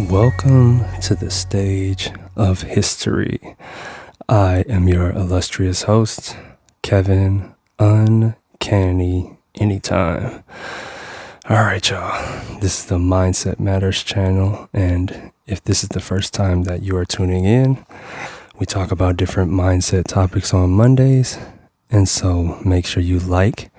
Welcome to the stage of history. I am your illustrious host, Kevin Uncanny Anytime. All right, y'all. This is the Mindset Matters Channel, and if this is the first time that you are tuning in, we talk about different mindset topics on Mondays, and so make sure you like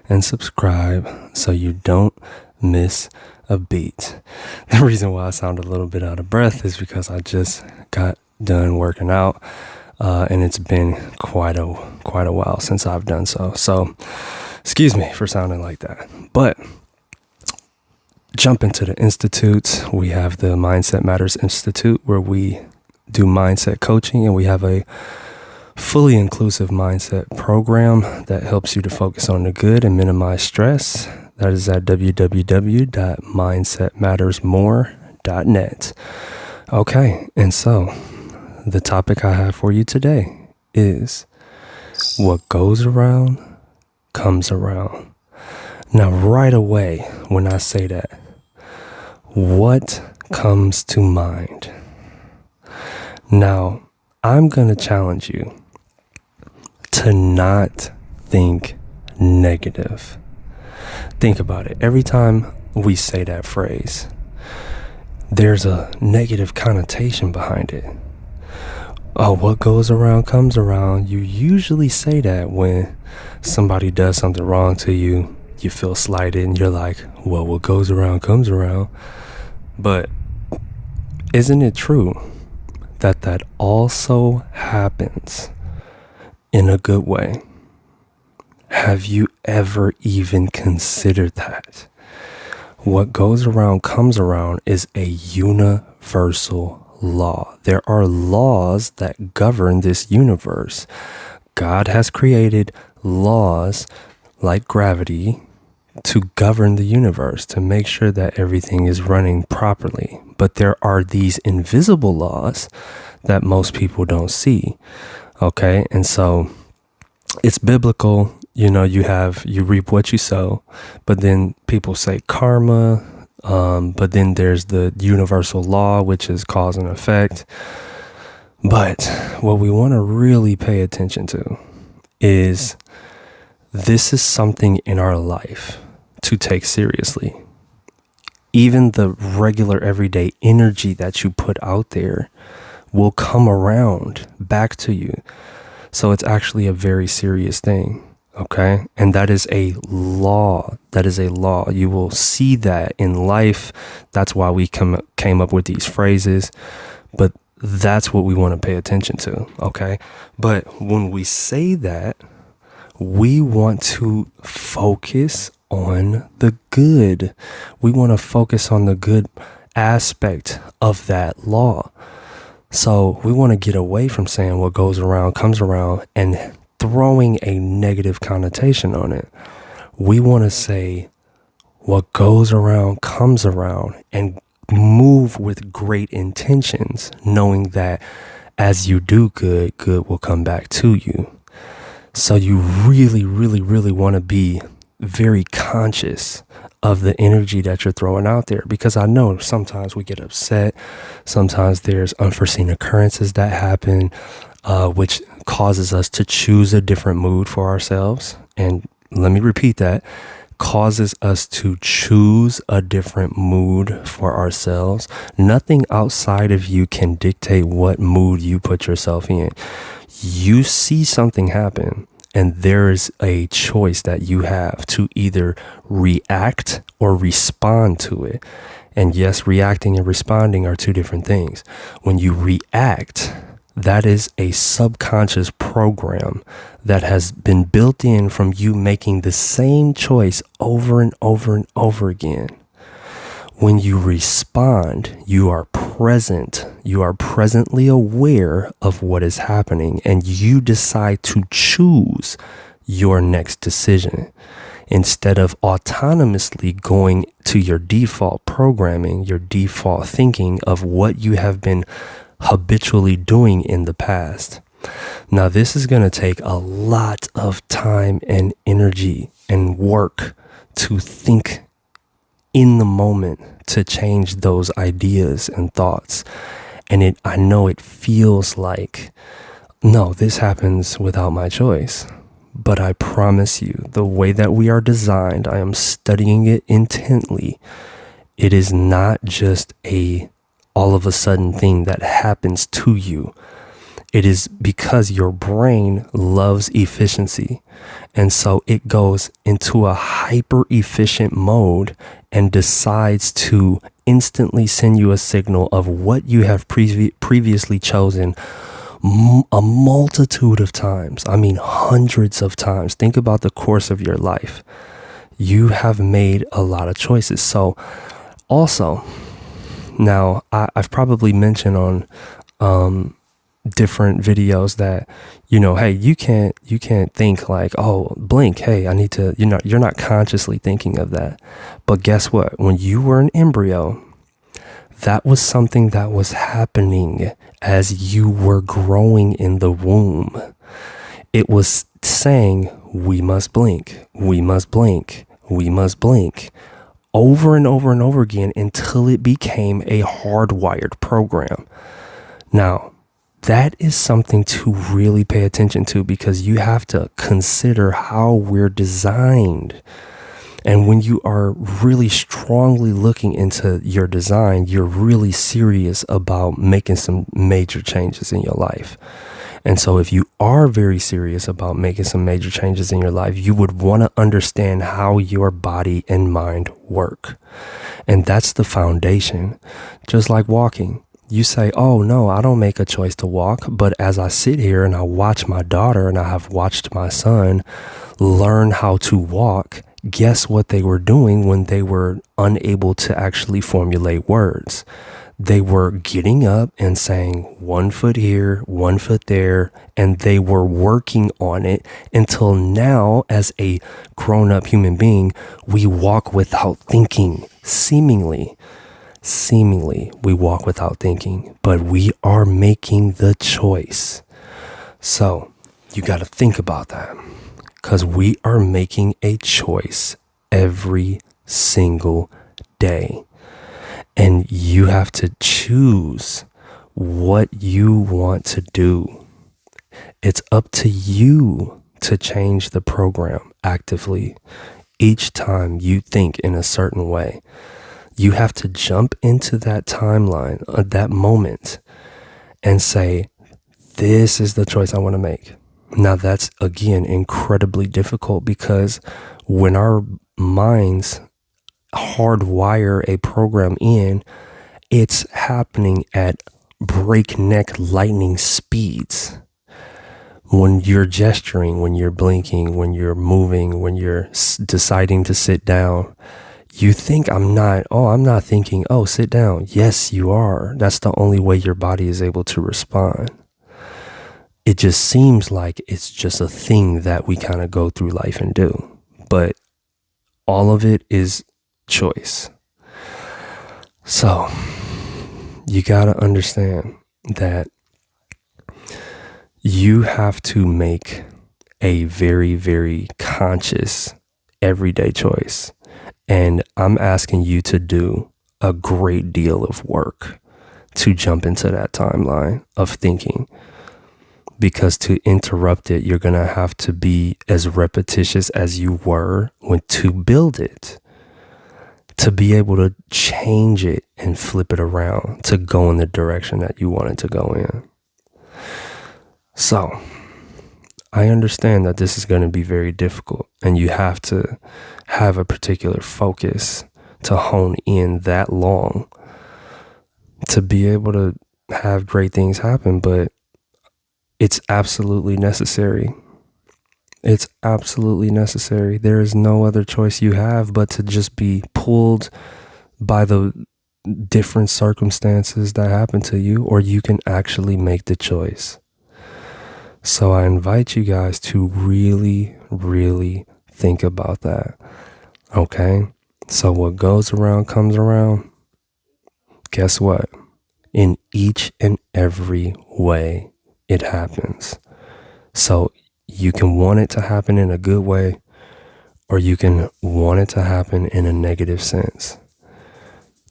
and subscribe so you don't miss a beat. The reason why I sound a little bit out of breath is because I just got done working out, and it's been quite a while since I've done so. So, excuse me for sounding like that. But jump into the institutes. We have the Mindset Matters Institute, where we do mindset coaching, and we have a fully inclusive mindset program that helps you to focus on the good and minimize stress. That is at www.mindsetmattersmore.net. Okay, and so the topic I have for you today is what goes around comes around. Now, right away, when I say that, what comes to mind? Now, I'm going to challenge you to not think negative. Think about it. Every time we say that phrase, there's a negative connotation behind it. Oh, what goes around comes around. You usually say that when somebody does something wrong to you, you feel slighted and you're like, well, what goes around comes around. But isn't it true that also happens in a good way? Have you ever even considered that? What goes around comes around is a universal law. There are laws that govern this universe. God has created laws like gravity to govern the universe, to make sure that everything is running properly. But there are these invisible laws that most people don't see. Okay, and so it's biblical. You know, you reap what you sow, but then people say karma, but then there's the universal law, which is cause and effect. But what we want to really pay attention to is this is something in our life to take seriously. Even the regular everyday energy that you put out there will come around back to you. So it's actually a very serious thing. Okay. And that is a law. That is a law. You will see that in life. That's why we came up with these phrases. But that's what we want to pay attention to. Okay. But when we say that, we want to focus on the good. We want to focus on the good aspect of that law. So we want to get away from saying what goes around comes around and throwing a negative connotation on it. We want to say what goes around comes around and move with great intentions, knowing that as you do good, good will come back to you. So you really, really, really want to be very conscious of the energy that you're throwing out there, because I know sometimes we get upset. Sometimes there's unforeseen occurrences that happen, which causes us to choose a different mood for ourselves. And let me repeat that, causes us to choose a different mood for ourselves. Nothing outside of you can dictate what mood you put yourself in. You see something happen, and there is a choice that you have to either react or respond to it. And yes, reacting and responding are two different things. When you react, that is a subconscious program that has been built in from you making the same choice over and over and over again. When you respond, you are present. You are presently aware of what is happening, and you decide to choose your next decision instead of autonomously going to your default programming, your default thinking of what you have been habitually doing in the past. Now, this is going to take a lot of time and energy and work to think in the moment to change those ideas and thoughts. And I know it feels like, no, this happens without my choice. But I promise you, the way that we are designed, I am studying it intently. It is not just a all of a sudden thing that happens to you. It is because your brain loves efficiency. And so it goes into a hyper efficient mode and decides to instantly send you a signal of what you have previously chosen a multitude of times. I mean, hundreds of times. Think about the course of your life. You have made a lot of choices. So also, now I've probably mentioned on different videos that, hey, you can't think like, oh, blink, hey, I need to, you're not consciously thinking of that. But guess what? When you were an embryo, that was something that was happening as you were growing in the womb. It was saying, we must blink, we must blink, we must blink, over and over and over again until it became a hardwired program. Now, that is something to really pay attention to, because you have to consider how we're designed. And when you are really strongly looking into your design, you're really serious about making some major changes in your life. And so if you are very serious about making some major changes in your life, you would want to understand how your body and mind work. And that's the foundation. Just like walking. You say, oh no, I don't make a choice to walk. But as I sit here and I watch my daughter, and I have watched my son learn how to walk, guess what they were doing when they were unable to actually formulate words? They were getting up and saying 1 foot here, 1 foot there, and they were working on it until now, as a grown-up human being, we walk without thinking. Seemingly, we walk without thinking, but we are making the choice. So you got to think about that, because we are making a choice every single day. And you have to choose what you want to do. It's up to you to change the program actively. Each time you think in a certain way, you have to jump into that timeline, that moment, and say, this is the choice I want to make. Now that's, again, incredibly difficult, because when our minds hardwire a program in, it's happening at breakneck lightning speeds. When you're gesturing, when you're blinking, when you're moving, when you're deciding to sit down, you think I'm not thinking, oh, sit down. Yes, you are. That's the only way your body is able to respond. It just seems like it's just a thing that we kind of go through life and do. But all of it is choice. So you got to understand that you have to make a very, very conscious everyday choice. And I'm asking you to do a great deal of work to jump into that timeline of thinking. Because to interrupt it, you're going to have to be as repetitious as you were to build it, to be able to change it and flip it around to go in the direction that you want it to go in. So I understand that this is going to be very difficult, and you have to have a particular focus to hone in that long to be able to have great things happen. But it's absolutely necessary. It's absolutely necessary. There is no other choice you have but to just be pulled by the different circumstances that happen to you, or you can actually make the choice. So I invite you guys to really, really think about that. Okay? So what goes around comes around. Guess what? In each and every way, it happens. So you can want it to happen in a good way, or you can want it to happen in a negative sense.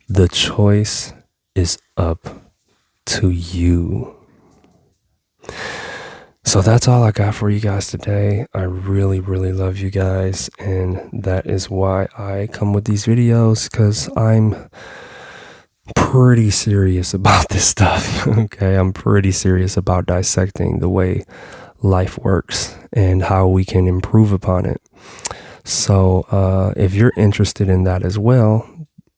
The choice is up to you. So that's all I got for you guys today. I really, really love you guys. And that is why I come with these videos, because I'm pretty serious about this stuff. Okay. I'm pretty serious about dissecting the way life works and how we can improve upon it. So if you're interested in that as well,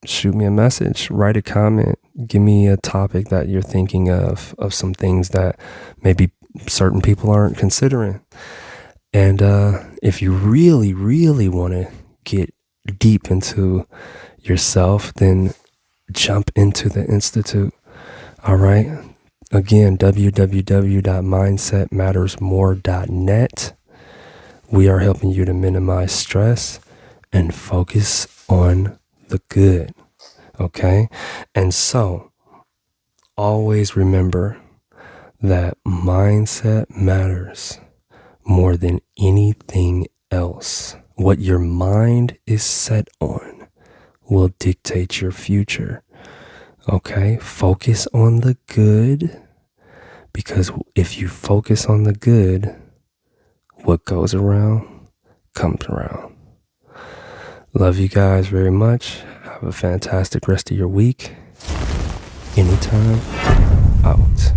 shoot me a message, write a comment, give me a topic that you're thinking of some things that maybe certain people aren't considering. And if you really, really want to get deep into yourself, then jump into the Institute. All right. Again, www.mindsetmattersmore.net. We are helping you to minimize stress and focus on the good. Okay. And so always remember that mindset matters more than anything else. What your mind is set on will dictate your future. Okay? Focus on the good, because if you focus on the good, what goes around comes around. Love you guys very much. Have a fantastic rest of your week. Anytime. Out.